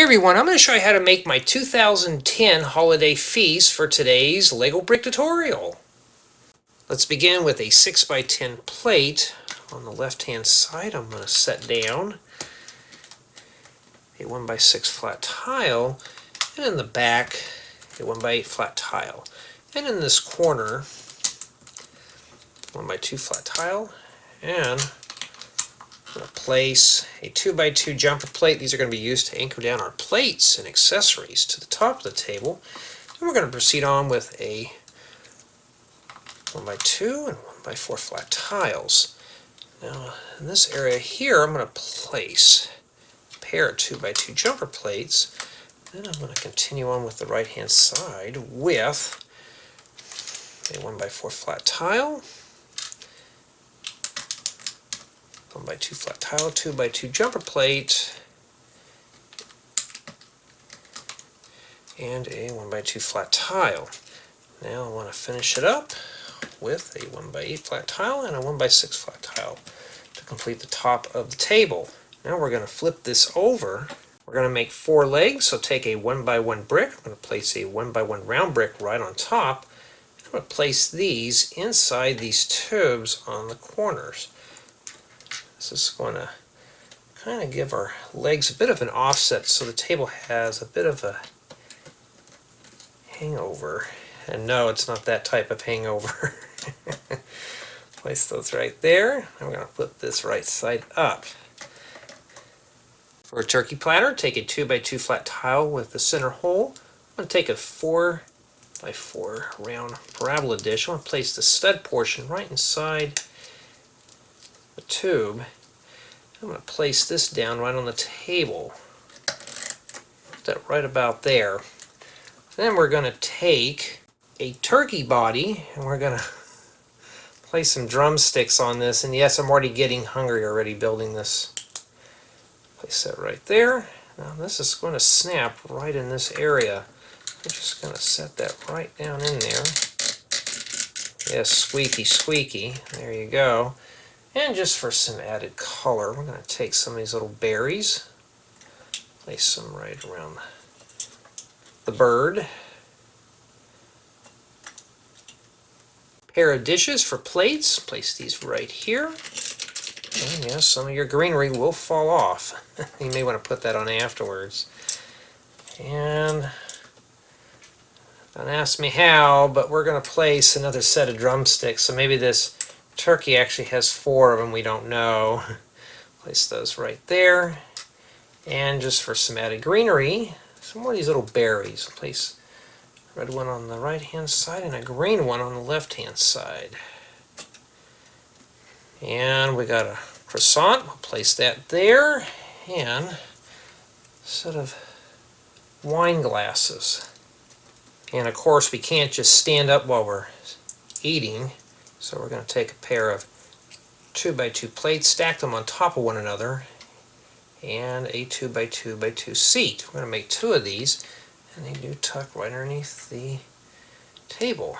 Hey everyone, I'm going to show you how to make my 2010 holiday feast for today's Lego brick tutorial. Let's begin with a 6x10 plate. On the left hand side I'm going to set down a 1x6 flat tile, and in the back a 1x8 flat tile. And in this corner 1x2 flat tile, and I'm going to place a 2x2 jumper plate. These are going to be used to anchor down our plates and accessories to the top of the table. And we're going to proceed on with a 1x2 and 1x4 flat tiles. Now in this area here I'm going to place a pair of 2x2 jumper plates. Then I'm going to continue on with the right hand side with a 1x4 flat tile, 1x2 flat tile, 2x2 jumper plate, and a 1x2 flat tile. Now I want to finish it up with a 1x8 flat tile and a 1x6 flat tile to complete the top of the table. Now we're going to flip this over. We're going to make 4 legs, so take a 1x1 brick. I'm going to place a 1x1 round brick right on top. I'm going to place these inside these tubes on the corners. This is going to kind of give our legs a bit of an offset so the table has a bit of a hangover. And no, it's not that type of hangover. Place those right there. I'm going to flip this right side up. For a turkey platter, take a 2x2 flat tile with the center hole. I'm going to take a 4x4 round parabola dish. I'm going to place the stud portion right inside the tube. I'm going to place this down right on the table. Put that right about there. Then we're going to take a turkey body and we're going to place some drumsticks on this. And yes, I'm already getting hungry already building this. Place that right there. Now this is going to snap right in this area. I'm just going to set that right down in there. Yes, squeaky, squeaky. There you go. And just for some added color, we're going to take some of these little berries, place them right around the bird. Pair of dishes for plates, place these right here. And yes, some of your greenery will fall off. You may want to put that on afterwards. And don't ask me how, but we're going to place another set of drumsticks. So maybe this turkey actually has 4 of them, we don't know. Place those right there. And just for some added greenery, some more of these little berries. Place a red one on the right hand side and a green one on the left hand side. And we got a croissant. We'll place that there. And a set of wine glasses. And of course we can't just stand up while we're eating. So we're going to take a pair of 2x2 plates, stack them on top of one another, and a 2x2x2 seat. We're going to make 2 of these, and they do tuck right underneath the table.